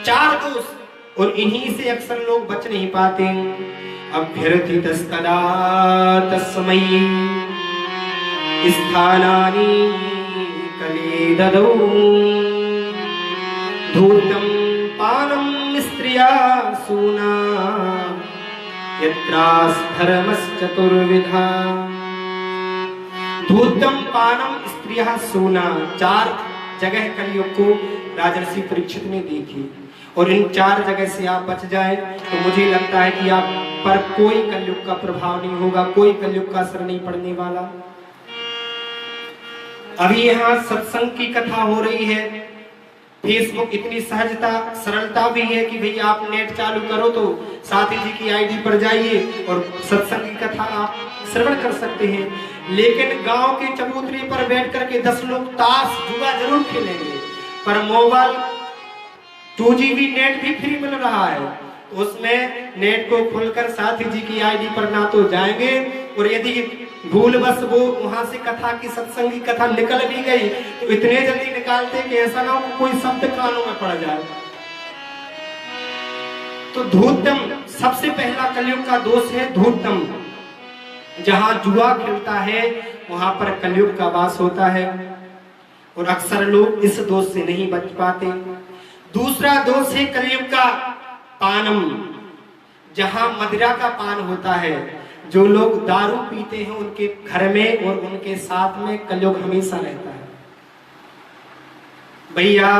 चार दोष, और इन्हीं से अक्सर लोग बच नहीं पाते। अभ्यर्थितस्तदा तस्मै स्थानानि कलेददौ धूर्तं पानं स्त्रिया सूना यत्रास्धर्मश्चतुर्विधा। धूर्तं पानं स्त्रिया सूना, चार जगह कलयुग को राजर्षि परीक्षित ने देखी, और इन चार जगह से आप बच जाए तो मुझे लगता है कि आप पर कोई कलयुग का प्रभाव नहीं होगा, कोई कलयुग का असर नहीं पड़ने वाला। अभी यहाँ सत्संग की कथा हो रही है, फेसबुक इतनी सहजता सरलता भी है कि भैया आप नेट चालू करो तो साथी जी की आईडी पर जाइए और सत्संग की कथा आप श्रवण कर सकते हैं। लेकिन गांव के चबूतरे पर बैठ करके 10 लोग ताश जुआ जरूर खेलेंगे, पर मोबाइल 2GB नेट भी फ्री मिल रहा है, तो उसमें नेट को खोलकर साथी जी की आईडी पर ना तो जाएंगे, और यदि भूलवश वो वहां से कथा की सत्संग की कथा निकल भी गई तो इतने जल्दी निकालते कि ऐसा ना हो कोई शब्द कानों में पड़ जाए। तो धूर्तम सबसे पहला कलयुग का दोष है, धूर्तम। जहां जुआ खेलता है वहां पर कलयुग का वास होता है, और अक्सर लोग इस दोष से नहीं बच पाते। दूसरा दोष है कलयुग का पानम, जहां मदिरा का पान होता है। जो लोग दारू पीते हैं उनके घर में और उनके साथ में कलयुग हमेशा रहता है। भैया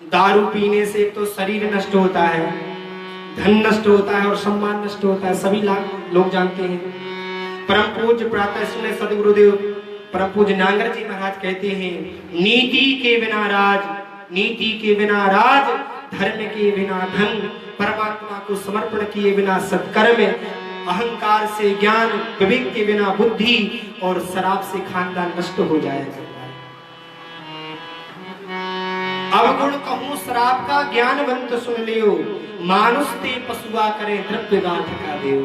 दारू पीने से तो शरीर नष्ट होता है, धन नष्ट होता है और सम्मान नष्ट होता है, सभी लोग जानते हैं। परम पूज्य प्रातः सुने सदगुरुदेव परम पूज्य नांगर जी महाराज कहते हैं, नीति के बिना राज, नीति के बिना राज, धर्म के बिना धन, परमात्मा को समर्पण किए बिना सत्कर्म, अहंकार से ज्ञान, विवेक के बिना बुद्धि, और शराब से खानदान नष्ट हो जाएगा। अवगुण कहूं शराब का, ज्ञानवंत सुन लियो, मानुष ते पशुआ करे द्रव्य गांठ का देव।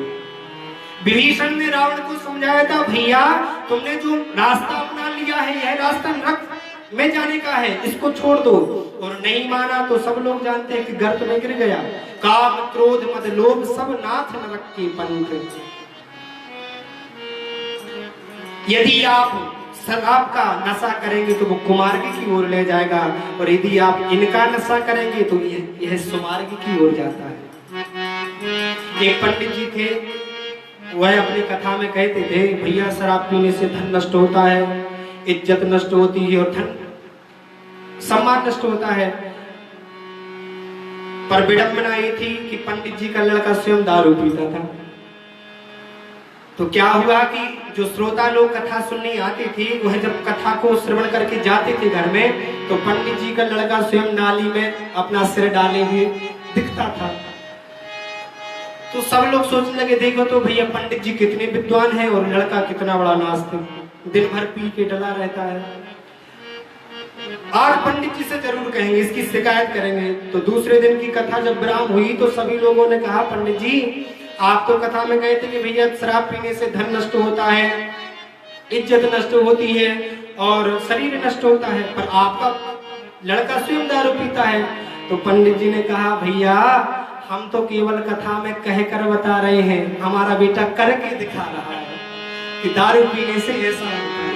विभीषण ने रावण को समझाया था, भैया तुमने जो रास्ता अपना लिया है यह रास्ता नरक में जाने का है, इसको छोड़ दो। और नहीं माना तो सब लोग जानते हैं कि गर्त में गिर गया। काम क्रोध मद लोभ सब नाथ नरक के पंथ। यदि आप शराब का नशा करेंगे तो वो कुमार्गी की ओर ले जाएगा, और यदि आप इनका नशा करेंगे तो यह सुमार्गी की ओर जाता है। एक पंडित जी थे, वह अपनी कथा में कहते थे, भैया शराब पीने से धन नष्ट होता है, इज्जत नष्ट होती है और धन सम्मान नष्ट होता है। पर विडंबना ये थी कि पंडित जी का लड़का स्वयं दारू पीता था। तो क्या हुआ कि जो श्रोता लोग कथा सुनने आते थे, वह जब कथा को श्रवण करके जाते थे घर में, तो पंडित जी का लड़का स्वयं नाली में अपना सिर डाले हुए दिखता था। तो सब लोग सोचने लगे, देखो तो भैया पंडित जी कितने विद्वान हैं और लड़का कितना बड़ा नास्तिक, दिन भर पी के डला रहता है। आज पंडित जी से जरूर कहेंगे, इसकी शिकायत करेंगे। तो दूसरे दिन की कथा जब विराम हुई तो सभी लोगों ने कहा, पंडित जी आप तो कथा में गए थे कि भैया शराब पीने से धन नष्ट होता है, इज्जत नष्ट होती है और शरीर नष्ट होता है, पर आपका लड़का स्वयं दारू पीता है। तो पंडित जी ने कहा, भैया हम तो केवल कथा में कहकर बता रहे हैं, हमारा बेटा करके दिखा रहा है कि दारू पीने से ऐसा होता है।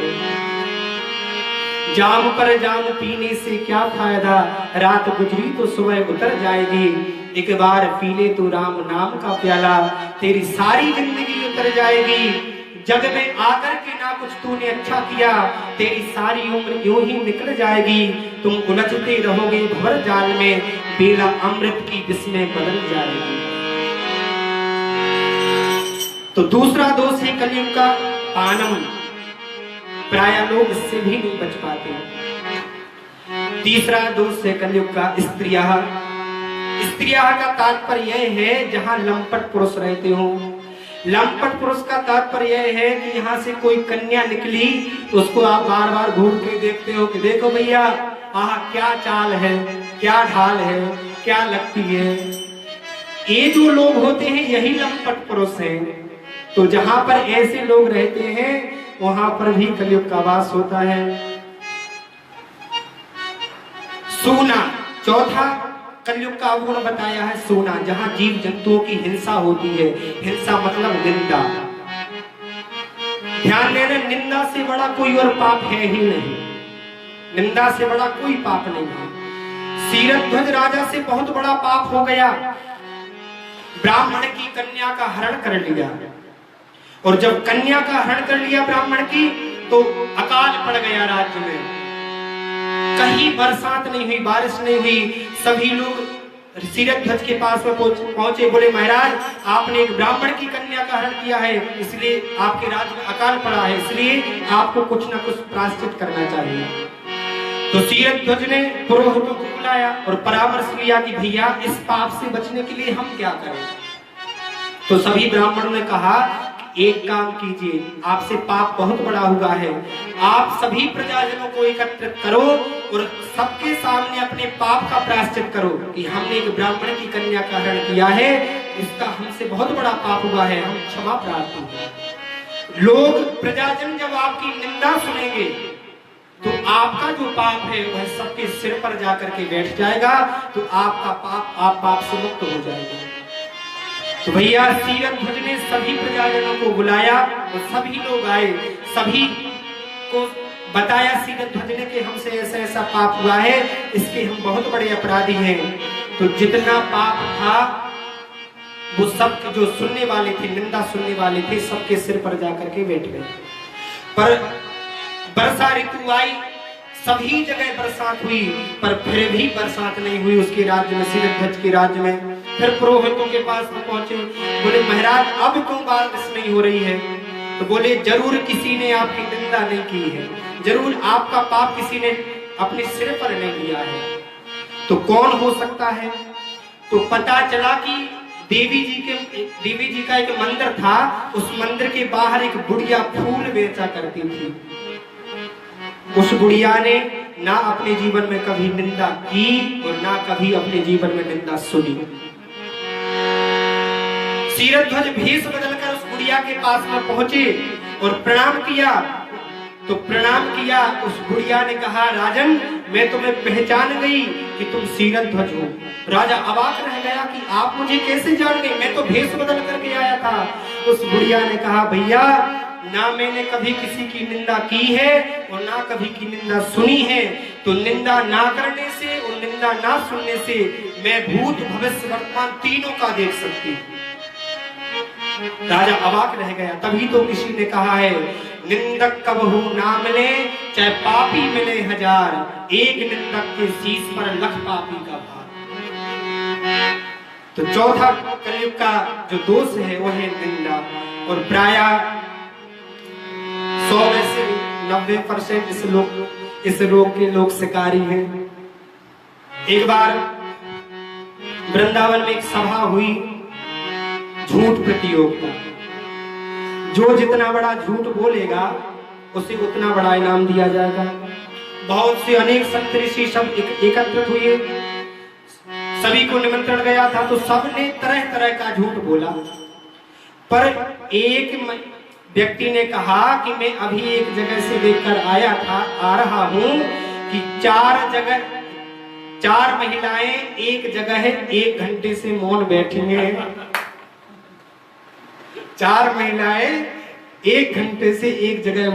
जाम पर जाम पीने से क्या फायदा, रात गुजरी तो सुबह उतर जाएगी, एक बार पी ले तो राम नाम का प्याला, तेरी सारी जिंदगी उतर जाएगी। जग में आकर के ना कुछ तूने अच्छा किया, तेरी सारी उम्र यूं ही निकल जाएगी। तुम उलझते रहोगे भंवर जाल में, बेला अमृत की विष में बदल जाएगी। तो दूसरा दोष है कलयुग का पानम, प्राय लोग इससे भी नहीं बच पाते। तीसरा दोष है कलयुग का स्त्रियाह। स्त्रियाह का तात्पर्य यह है जहां लंपट पुरुष रहते हो। लंपट पुरुष का तात्पर्य यह है कि यहाँ से कोई कन्या निकली तो उसको आप बार बार घूम के देखते हो कि देखो भैया आह क्या चाल है, क्या ढाल है, क्या लगती है। ये जो लोग होते हैं यही लंपट पुरुष हैं। तो जहां पर ऐसे लोग रहते हैं वहां पर भी कलयुग का वास होता है। सूना चौथा कलयुग का अवगुण बताया है सोना, जहां जीव जंतुओं की हिंसा होती है। हिंसा मतलब निंदा। ध्यान देना, निंदा से बड़ा कोई और पाप है ही नहीं। निंदा से बड़ा कोई पाप नहीं है। सीरध्वज राजा से बहुत बड़ा पाप हो गया। ब्राह्मण की कन्या का हरण कर लिया, और जब कन्या का हरण कर लिया ब्राह्मण की, तो अकाल पड़ गया राज्य में। कहीं बरसात नहीं हुई, बारिश नहीं हुई। सभी लोग सीरध्वज के पास में पहुंचे, बोले महाराज आपने एक ब्राह्मण की कन्या का हरण किया है, इसलिए आपके राज्य में अकाल पड़ा है, इसलिए आपको कुछ ना कुछ प्रायश्चित करना चाहिए। तो सीरध्वज ने पुरोहितों को बुलाया और परामर्श लिया कि भैया इस पाप से बचने के लिए हम क्या करें। तो सभी ब्राह्मणों ने कहा एक काम कीजिए, आपसे पाप बहुत बड़ा हुआ है, आप सभी प्रजाजनों को एकत्रित करो और सबके सामने अपने पाप का प्रायश्चित करो कि हमने एक ब्राह्मण की कन्या का हरण किया है, इसका हमसे बहुत बड़ा पाप हुआ है, हम क्षमा प्रार्थी हैं। लोग प्रजाजन जब आपकी निंदा सुनेंगे तो आपका जो पाप है वह सबके सिर पर जाकर के बैठ जाएगा, तो आपका पाप, आप पाप से मुक्त हो जाएगा। तो भैया सीरध्वज ने सभी प्रजाजनों को बुलाया और सभी लोग आए, सभी को बताया सीरध्वज ने कि हमसे ऐसा ऐसा पाप हुआ है, इसके हम बहुत बड़े अपराधी हैं। तो जितना पाप था वो सब जो सुनने वाले थे, निंदा सुनने वाले थे, सबके सिर पर जाकर के बैठ गए। पर वर्षा ऋतु आई, सभी जगह बरसात हुई, पर फिर भी बरसात नहीं हुई उसके राज्य में, सीरध्वज के राज्य में। फिर पुरोहितों के पास में पहुंचे, बोले महाराज अब क्यों बारिश नहीं हो रही है। तो बोले जरूर किसी ने आपकी निंदा नहीं की है, जरूर आपका पाप किसी ने अपने सिर पर नहीं लिया है। तो कौन हो सकता है। तो पता चला कि देवी जी का एक मंदिर था, उस मंदिर के बाहर एक बुढ़िया फूल बेचा करती थी। उस बुढ़िया ने ना अपने जीवन में कभी निंदा की और ना कभी अपने जीवन में निंदा सुनी। सीरध्वज भेष बदलकर उस बुढ़िया के पास में पहुंचे और प्रणाम किया। तो प्रणाम किया, उस बुढ़िया ने कहा राजन मैं तुम्हें पहचान गई कि तुम सीरध्वज हो। राजा अवाक रह गया कि आप मुझे कैसे जान गए, मैं तो भेष बदल करके आया था। उस बुढ़िया ने कहा भैया ना मैंने कभी किसी की निंदा की है और ना कभी की निंदा सुनी है, तो निंदा ना करने से और निंदा ना सुनने से मैं भूत भविष्य वर्तमान तीनों का देख सकती हूँ। राजा अवाक रह गया। तभी तो किसी ने कहा है निंदक कबहू ना मिले चाहे पापी मिले हजार, एक निंदक के शीश पर लख पापी का भार। तो चौथा कलयुग का जो दोष है वह है निंदा, और प्राय 100 में से 90% इस रोग के लोग शिकारी हैं। एक बार वृंदावन में एक सभा हुई, झूठ प्रतियोगिता। जो जितना बड़ा झूठ बोलेगा उसे उतना बड़ा इनाम दिया जाएगा। बहुत से अनेक संत ऋषि सब एकत्रित हुए, सभी को निमंत्रण गया था, तो सबने तरह तरह का झूठ बोला। पर एक व्यक्ति ने कहा कि मैं अभी एक जगह से देखकर आ रहा हूं कि 4 महिलाएं एक जगह 1 घंटे से मौन बैठी हैं। 4 महिलाएं 1 घंटे से एक जगह